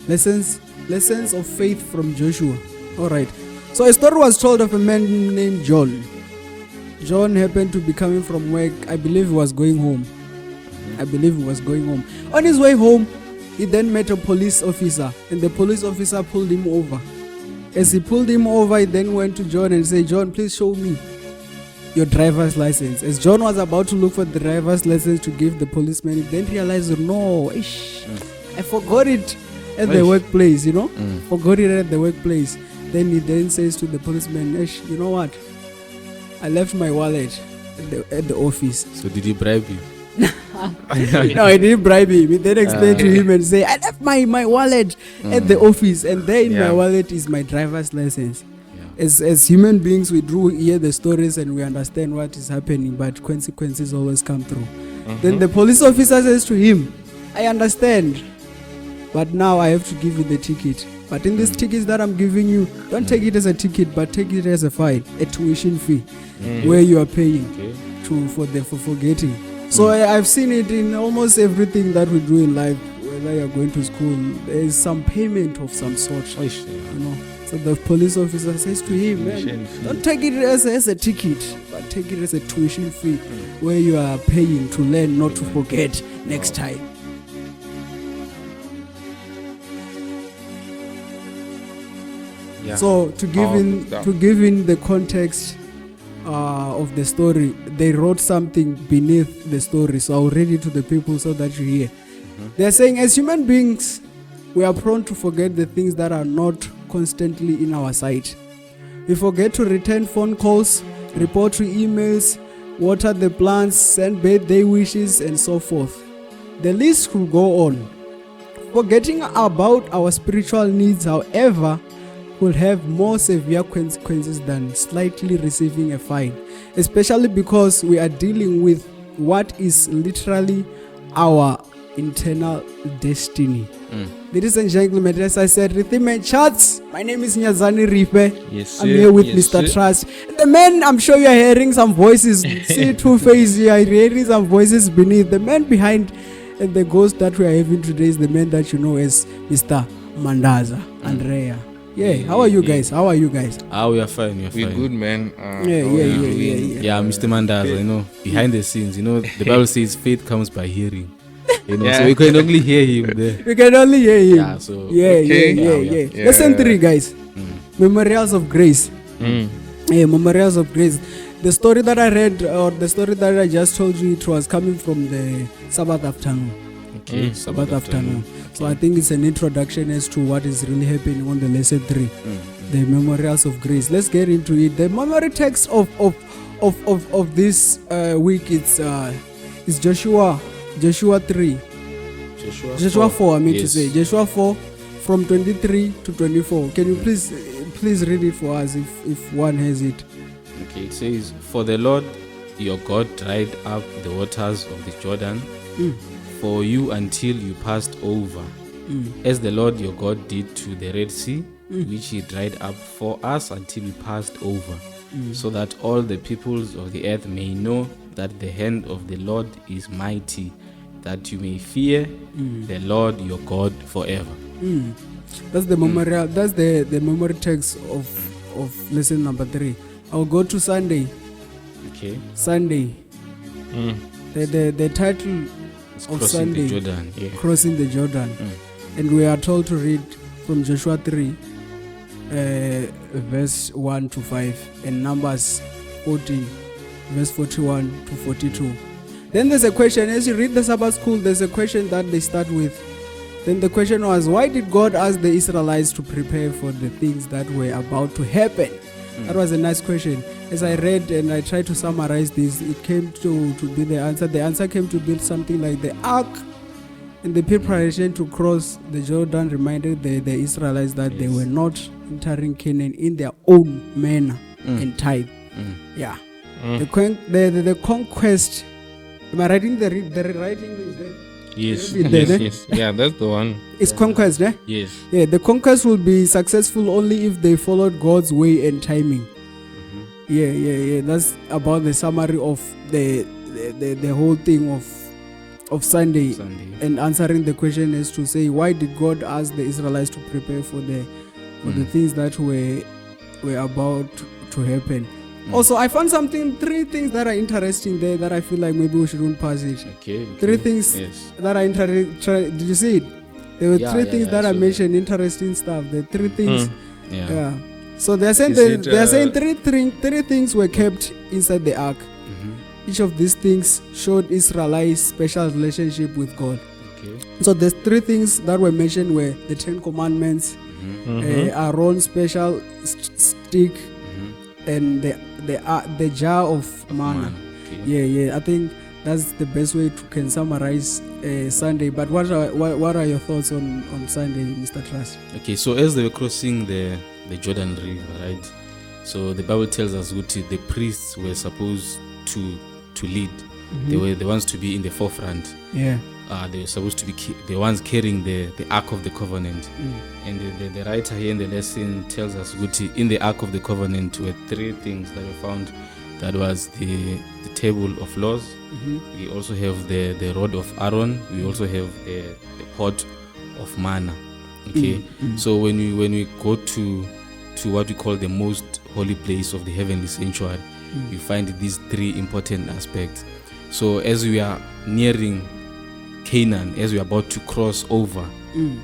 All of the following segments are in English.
Lessons of faith from Joshua. All right. So a story was told of a man named John. John happened to be coming from work. I believe he was going home. On his way home, he then met a police officer, and the police officer pulled him over. As he pulled him over, he then went to John and said, "John, please show me your driver's license." As John was about to look for the driver's license to give the policeman, he then realized, I forgot it at the workplace, Forgot it at the workplace. Then he then says to the policeman, "You know what? I left my wallet at the office." So did he bribe you? No, I didn't bribe him. He then explained to him and say, "I left my wallet at the office, and there in my wallet is my driver's license." As human beings, we do hear the stories and we understand what is happening, but consequences always come through. Then the police officer says to him, "I understand, but now I have to give you the ticket. But in these tickets that I'm giving you, don't take it as a ticket, but take it as a fine, a tuition fee, where you are paying for forgetting." So I've seen it in almost everything that we do in life. Whether you're going to school, there is some payment of some sort, So the police officer says to him, "Man, don't take it as a ticket, but take it as a tuition fee, where you are paying to learn, not to forget next time." So to give in the context of the story, they wrote something beneath the story. So I'll read it to the people so that you hear. They're saying, as human beings, we are prone to forget the things that are not constantly in our sight. We forget to return phone calls, report to emails, water the plants, send birthday wishes, and so forth. The list could go on. Forgetting about our spiritual needs, however, will have more severe consequences than slightly receiving a fine, especially because we are dealing with what is literally our internal destiny. Ladies and gentlemen, as I said, Rhythm and Charts, my name is Nyazani Ripe. Yes, I'm here with Mr. Trust. The man, I'm sure you're hearing some voices. See Two-Face here, I'm hearing some voices beneath. The man behind the ghost that we are having today is the man that you know as Mr. Mandaza, Andrea. How are you guys? We are fine. We're good, man. Yeah, Mr. Mandaza, behind the scenes, the Bible says faith comes by hearing. So we can only hear him there. We can only hear him. Yeah, so Lesson 3, guys. Memorials of Grace. Memorials of Grace. The story that I read, or the story that I just told you, it was coming from the Sabbath afternoon. Sabbath afternoon. So I think it's an introduction as to what is really happening on the lesson 3, the memorials of grace. Let's get into it. The memory text of this week is Joshua 3. Joshua 4. Joshua 4 from 23 to 24. Can you please read it for us if one has it? Okay, it says, "For the Lord your God dried up the waters of the Jordan for you until you passed over, as the Lord your God did to the Red Sea, which he dried up for us until we passed over, so that all the peoples of the earth may know that the hand of the Lord is mighty, that you may fear the Lord your God forever." That's the memorial. That's the memory text of lesson number 3. I'll go to Sunday. Okay. Sunday. The title of Sunday, Crossing the Jordan. And we are told to read from Joshua 3, verse 1 to 5, and Numbers 14, verse 41 to 42. Then there's a question, as you read the Sabbath school, there's a question that they start with. Then the question was, why did God ask the Israelites to prepare for the things that were about to happen? That was a nice question. As I read and I tried to summarize this, it came to be the answer. The answer came to be something like the ark and the preparation to cross the Jordan reminded the Israelites that they were not entering Canaan in their own manner and time. The conquest. Am I writing the writing is there? Yes. Yeah, that's the one. It's conquest, eh? Yes. Yeah, the conquest will be successful only if they followed God's way and timing. Yeah. That's about the summary of the whole thing of Sunday, and answering the question is to say, why did God ask the Israelites to prepare for the things that were about to happen? Also, I found three things that are interesting there that I feel like maybe we shouldn't pass it. Okay. Three things that are interesting. Did you see it? There were three things that I mentioned, interesting stuff. The three things. Yeah. So they're saying three things were kept inside the ark. Each of these things showed Israelites' special relationship with God. Okay. So the three things that were mentioned were the 10 Commandments, Aaron's special stick, and the jar of manna. Okay. I think that's the best way to summarize Sunday. But what are your thoughts on Sunday, Mr. Trust? Okay, so as they were crossing the Jordan River, right? So the Bible tells us that the priests were supposed to lead. They were the ones to be in the forefront. Yeah. They were supposed to be the ones carrying the Ark of the Covenant. And the writer here in the lesson tells us that in the Ark of the Covenant were three things that were found. That was the table of laws. We also have the rod of Aaron. We also have the pot of manna. Okay. So when we go to what we call the most holy place of the heavenly sanctuary, you find these three important aspects. So as we are nearing Canaan, as we are about to cross over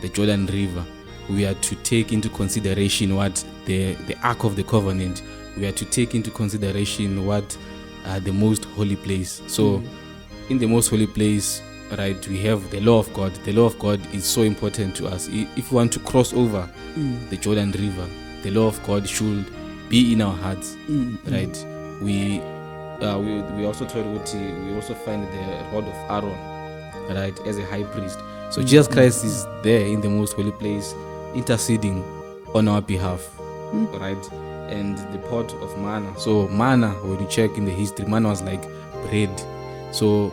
the Jordan River, we are to take into consideration what the Ark of the Covenant. We are to take into consideration what the most holy place. So in the most holy place, right, we have the law of God. The law of God is so important to us. If we want to cross over the Jordan River, the law of God should be in our hearts, right? We also we also find the rod of Aaron, right, as a high priest. So Jesus Christ is there in the most holy place, interceding on our behalf, right? And the pot of manna. So manna, when you check in the history, manna was like bread. So,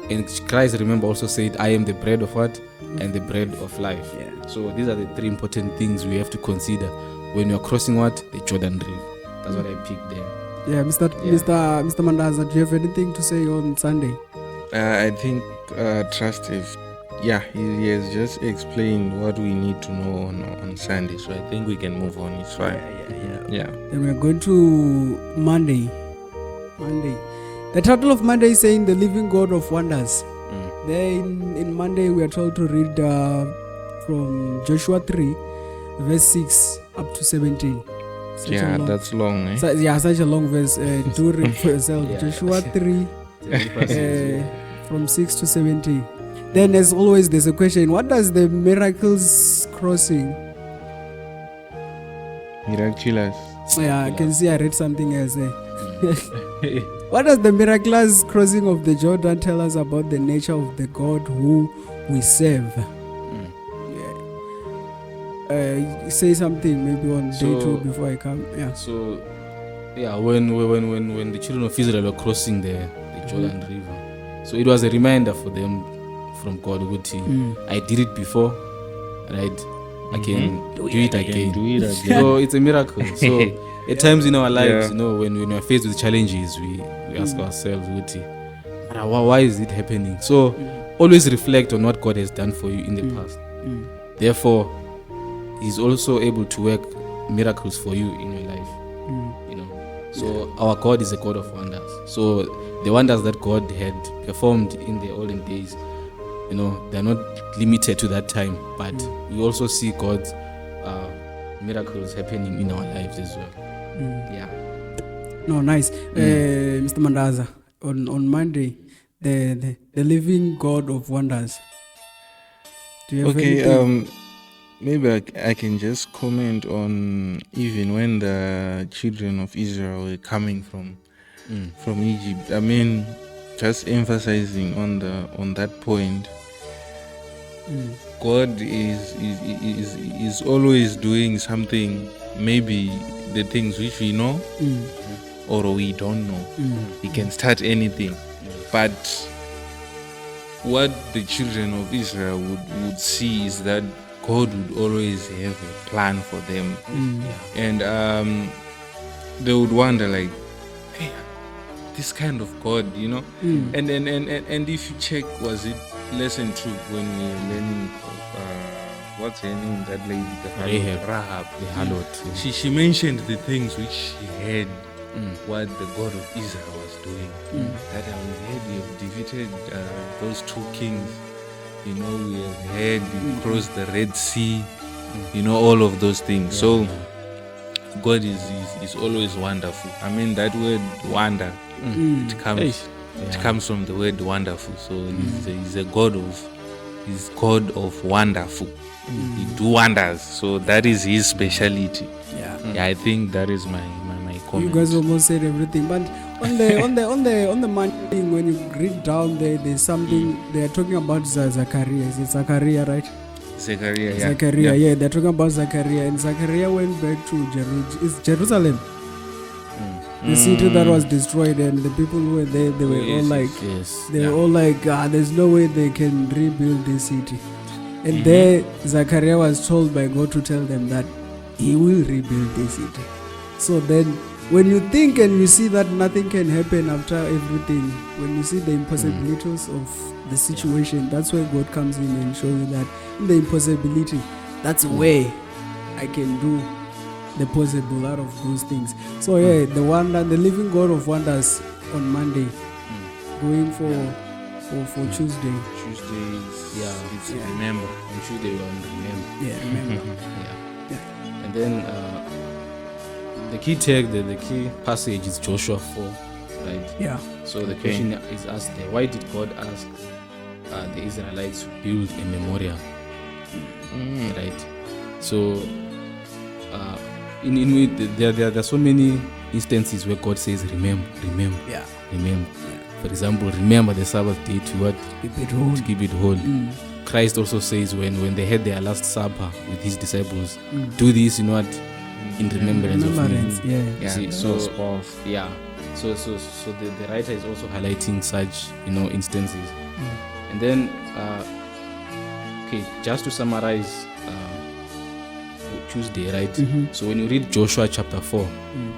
and Christ, remember, also said, "I am the bread of what? And the bread of life." Yeah. So these are the three important things we have to consider when you're crossing what? The Jordan River. That's what I picked there. Yeah, Mr. Mandaza, do you have anything to say on Sunday? I think Trust is, he has just explained what we need to know on Sunday, so I think we can move on. It's fine. Yeah. Then we're going to Monday. The title of Monday is saying the living God of wonders. Then in Monday we are told to read from Joshua 3, verse 6 up to 17. That's long. Such a long verse. Do read for yourself. Joshua 3, from 6 to 17. Then, as always, there's a question: what does the miracles crossing? Miraculous. Yeah, I can see I read something else there. What does the miraculous crossing of the Jordan tell us about the nature of the God who we serve? Say something maybe on day 2 before I come. Yeah. So, when the children of Israel were crossing the Jordan River, so it was a reminder for them from God. I did it before, right? I can do it again. So it's a miracle. So at times in our lives, when we are faced with challenges, we ask ourselves, why is it happening? So always reflect on what God has done for you in the past. Therefore, He's also able to work miracles for you in your life. So our God is a God of wonders. So the wonders that God had performed in the olden days, they're not limited to that time, but we also see God's miracles happening in our lives as well. No, nice. Mr. Mandaza, on Monday, the living God of wonders. Do you have anything? Maybe I can just comment on even when the children of Israel were coming from Egypt. I mean, just emphasizing on that point. God is always doing something, maybe the things which we know or we don't know. He can start anything. But what the children of Israel would see is that God would always have a plan for them. And they would wonder, like, hey, this kind of God, And if you check, was it lesson 2 when we're learning what's her name, that lady, the Rahab, the harlot. She mentioned the things which she heard what the God of Israel was doing. That I heard you have defeated those 2 kings. We have heard you crossed the Red Sea. All of those things. So God is always wonderful. I mean, that word wonder, it comes from the word wonderful. So he's God of wonderful. He do wonders. So that is his speciality. Yeah, I think that is my comment. You guys almost said everything, but on the man thing, when you read down there's something they are talking about Zachariah. Is it Zachariah, right? Zachariah, yeah. They're talking about Zachariah, and Zachariah went back to Jerusalem. The city that was destroyed, and the people who were there, they were all like, were all like, there's no way they can rebuild this city. And there, Zachariah was told by God to tell them that he will rebuild this city. So then, when you think and you see that nothing can happen after everything, when you see the impossibilities of the situation, that's where God comes in and shows you that in the impossibility, that's where I can do the possible out of those things. So the living God of wonders on Monday, going for Tuesday. It's remember. On Tuesday we on remember. Yeah, remember. And then the key text, the key passage is Joshua 4, right? Yeah. So the question is asked there: why did God ask the Israelites to build a memorial? Right. So there are so many instances where God says, remember. Yeah. Remember. For example, remember the Sabbath day to keep it holy. Christ also says when they had their last supper with his disciples, do this, in remembrance of me. Yeah. See, so the writer is also highlighting such, instances. And then, just to summarize Tuesday, right? So when you read Joshua chapter 4,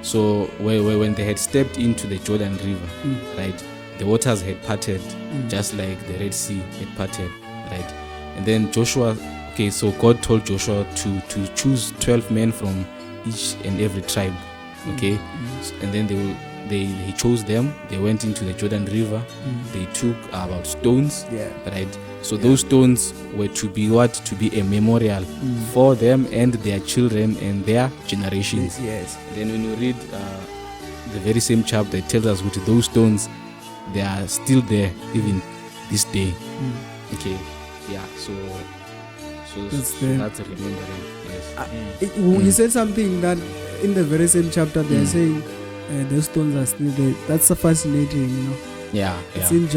so when they had stepped into the Jordan River, right, the waters had parted, just like the Red Sea had parted, right? And then Joshua, so God told Joshua to choose 12 men from each and every tribe, and then he chose them. They went into the Jordan River. They took about stones, right? So those stones were to be a memorial for them and their children and their generations. Yes. Then when you read the very same chapter, it tells us that those stones, they are still there even this day. So that's a remembering. Yes. You said something that in the very same chapter they are saying those stones are still there. That's fascinating, It's in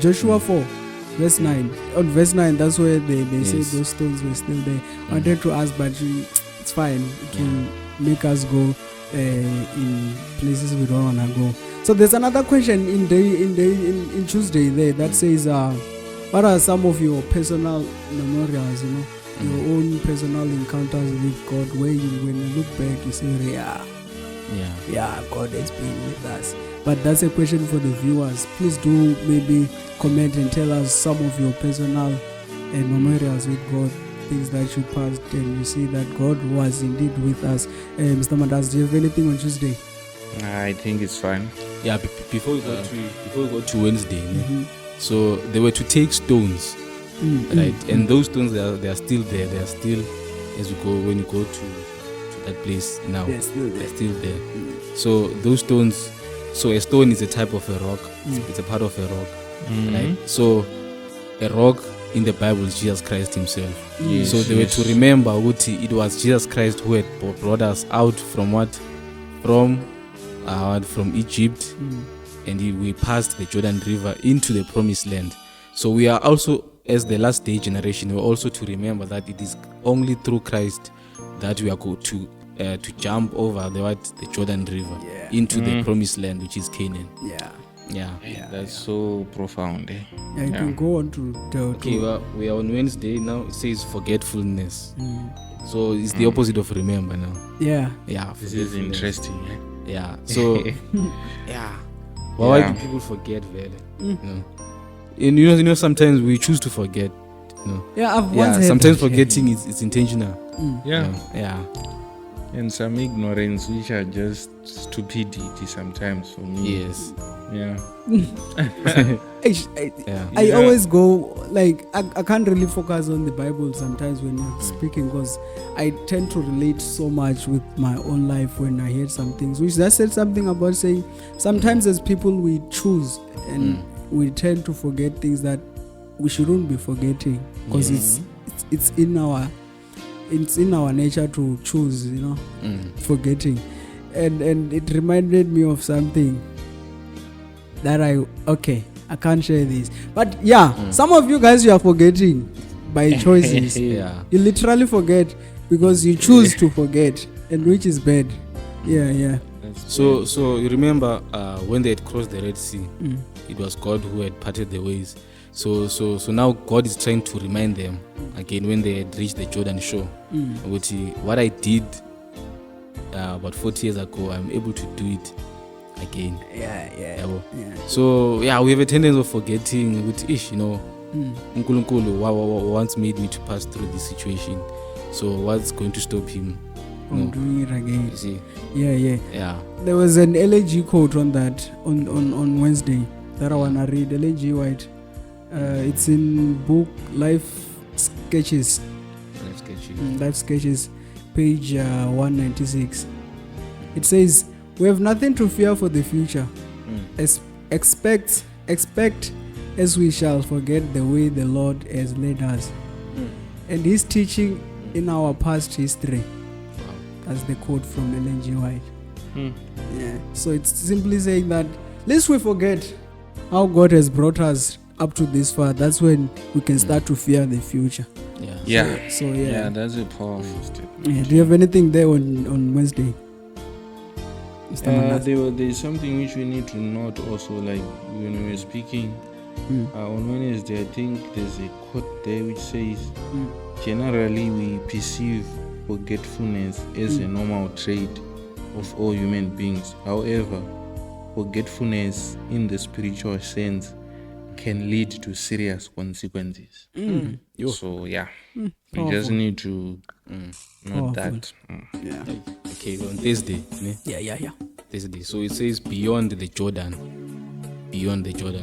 Joshua 4, verse 9. On verse 9, that's where they say those stones were still there. I wanted to ask, but it's fine. It will make us go in places we don't want to go. So there's another question in Tuesday there that says, what are some of your personal memorials, your own personal encounters with God, where when you look back, you say, God has been with us. But that's a question for the viewers. Please do maybe comment and tell us some of your personal memorials with God, things that you passed and you see that God was indeed with us. Mr. Mandas, do you have anything on Tuesday? I think it's fine. Yeah, before we go to Wednesday, so they were to take stones, right? And those stones, they are still there. They are still, when you go to that place now, they're still there. So those stones, so a stone is a type of a rock. It's a part of a rock, right? So a rock in the Bible is Jesus Christ himself. So they were to remember it was Jesus Christ who had brought us out from from Egypt, and we passed the Jordan River into the promised land. So we are also, as the last day generation, we're also to remember that it is only through Christ that we are going to jump over the Jordan River into the promised land, which is Canaan. That's so profound. You can go on to we are on Wednesday now. It says forgetfulness. So it's the opposite of remember now. This is interesting. So why do people forget, Vele? And you know, sometimes we choose to forget. You know. Yeah, I've once heard sometimes that. forgetting is intentional. Yeah. Yeah. And some ignorance, which are just stupidity sometimes for me. Yes. Yeah. I always go, like, I can't really focus on the Bible sometimes when you're speaking, because I tend to relate so much with my own life when I hear some things, which that said something about saying sometimes as people we choose and we tend to forget things that we shouldn't be forgetting, because it's in our nature to choose, you know, forgetting. And it reminded me of something that I can't share this, but some of you guys, you are forgetting by choices. You literally forget because you choose to forget, and which is bad. So you remember when they had crossed the Red Sea, it was God who had parted the ways. So now God is trying to remind them again when they had reached the Jordan shore. What I did about 40 years ago, I'm able to do it again. So we have a tendency of forgetting with Nkulunkulu once made me to pass through this situation. So what's going to stop him from doing it again? You see? Yeah. There was an LAG quote on that on Wednesday that I wanna read. LAG White. It's in book Life Sketches. Life Sketches, page 196. It says, "We have nothing to fear for the future. Expect as we shall forget the way the Lord has led us, and His teaching in our past history." That's the quote from Ellen G. White. So it's simply saying that lest we forget how God has brought us up to this far. That's when we can start to fear the future. So that's a powerful statement. Do you have anything there on Wednesday? There's something which we need to note also, like when we were speaking on Wednesday. I think there's a quote there which says, generally we perceive forgetfulness as a normal trait of all human beings. However, forgetfulness in the spiritual sense can lead to serious consequences. So we just need to note that. Okay, on Thursday. Thursday. So it says beyond the Jordan.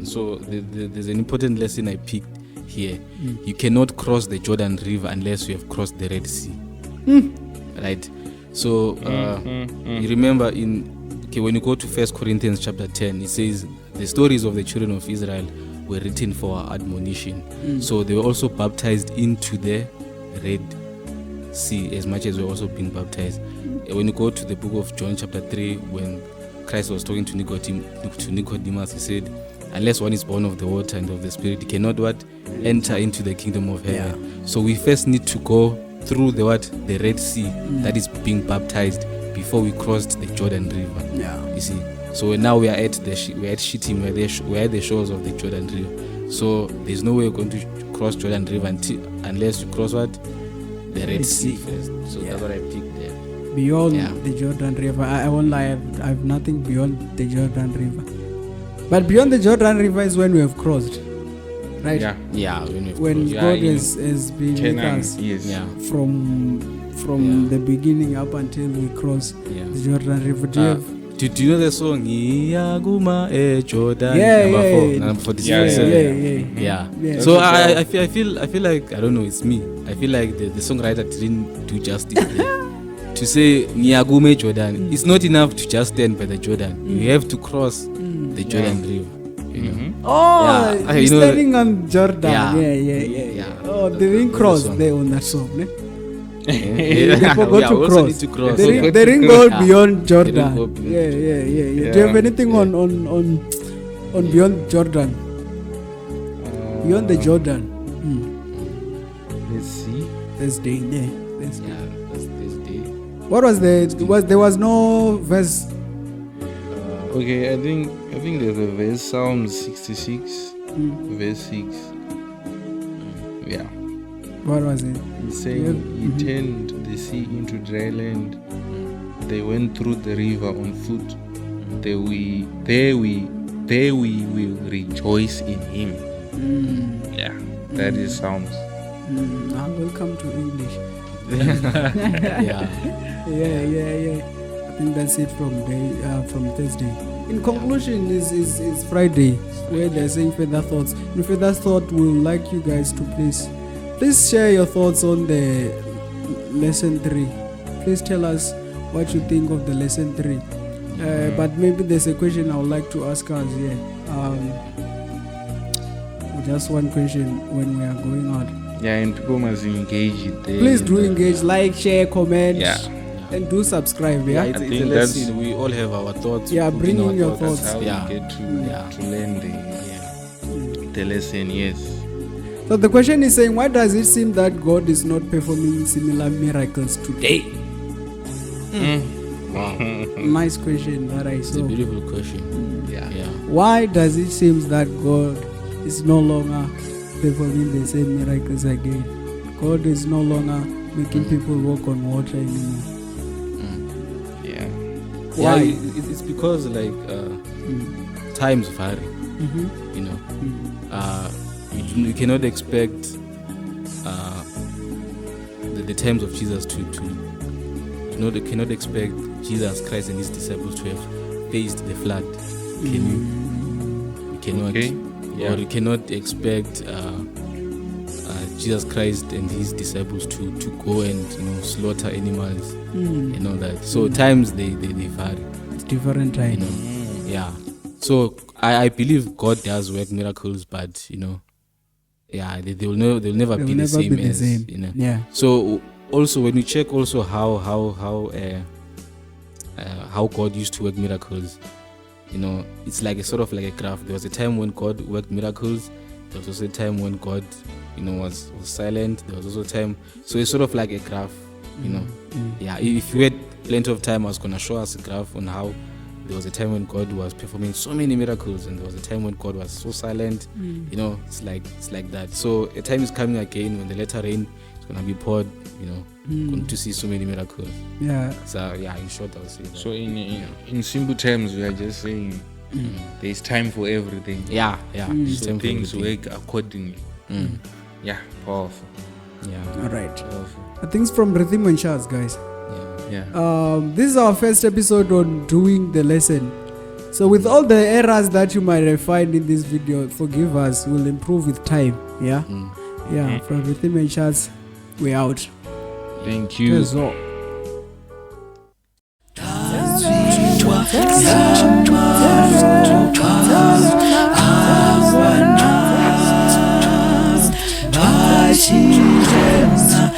So there's an important lesson I picked here. You cannot cross the Jordan River unless you have crossed the Red Sea. Right? So you remember when you go to 1 Corinthians chapter 10, it says the stories of the children of Israel were written for our admonition. So they were also baptized into the Red Sea as much as we're also being baptized. When you go to the book of John chapter 3, when Christ was talking to Nicodemus, he said, unless one is born of the water and of the Spirit, he cannot enter into the kingdom of heaven. So we first need to go through the Red Sea that is being baptized before we crossed the Jordan River. You see. So now we are at Shittim, we're at the shores of the Jordan River. So there's no way we're going to cross Jordan River unless you cross the Red Sea first. So that's what I picked there. Beyond the Jordan River, I won't lie, I have nothing beyond the Jordan River. But beyond the Jordan River is when we have crossed, right? When God has been with us from the beginning up until we cross the Jordan River. Do you know the song Jordan? Number 46. So I feel like, I don't know, it's me. I feel like the songwriter didn't do justice there. To say Niagume Jordan, it's not enough to just stand by the Jordan. You have to cross the Jordan River. You know? He's standing on Jordan. Oh, they didn't cross there on that song, ne? They forgot to cross. They didn't go beyond Jordan. Do you have anything on beyond Jordan? Beyond the Jordan. Let's see. Thursday. That's Thursday. What was there was no verse? Okay, I think there's a verse, Psalm 66, verse 6. What was it? He's saying he turned the sea into dry land. They went through the river on foot. There we will rejoice in him. Yeah, that is sounds. Welcome to English. Yeah. Yeah. I think that's it from Thursday. In conclusion, is Friday, where they're saying further thoughts. In further thought, we would like you guys to please share your thoughts on the lesson 3. Please tell us what you think of the lesson 3. But maybe there's a question I would like to ask us here. Just one question when we are going out. Yeah, and people must engage it there. Please do engage, like, share, comment, and do subscribe. Yeah, it's a lesson. We all have our thoughts. Yeah, bring in your thoughts. That's how we get to learn the lesson. Yes. So the question is saying, why does it seem that God is not performing similar miracles today? Wow. Nice question that I saw. It's a beautiful question. Yeah. Why does it seem that God is no longer performing the same miracles again? God is no longer making people walk on water anymore. Why? It's because times vary. You know, you cannot expect the times of Jesus you cannot expect Jesus Christ and his disciples to have faced the flood. Can you? You cannot. Okay. Or you cannot expect Jesus Christ and his disciples to go and slaughter animals and all that. So times they vary. It's different times. Yeah. So I believe God does work miracles, but they'll never be the same as Yeah. So also when we check also how God used to work miracles, it's like a sort of like a graph. There was a time when God worked miracles. There was also a time when God was silent. There was also a time, so it's sort of like a graph. Yeah, if you had plenty of time, I was gonna show us a graph on how there was a time when God was performing so many miracles, and there was a time when God was so silent. It's like that. So a time is coming again when the latter rain is gonna be poured. Going to see so many miracles. Yeah. So in short, I would say that. So in simple terms, we are just saying there's time for everything. Yeah. So things work accordingly. Yeah, powerful. Yeah. All right. Powerful. I think it's from Rhythm and Shaz, guys. Yeah. This is our first episode on doing the lesson. So with all the errors that you might have find in this video, forgive us. We'll improve with time. Yeah. Yeah. From Rhythm and Shaz, we're out. Thank you. That's all. Bashirena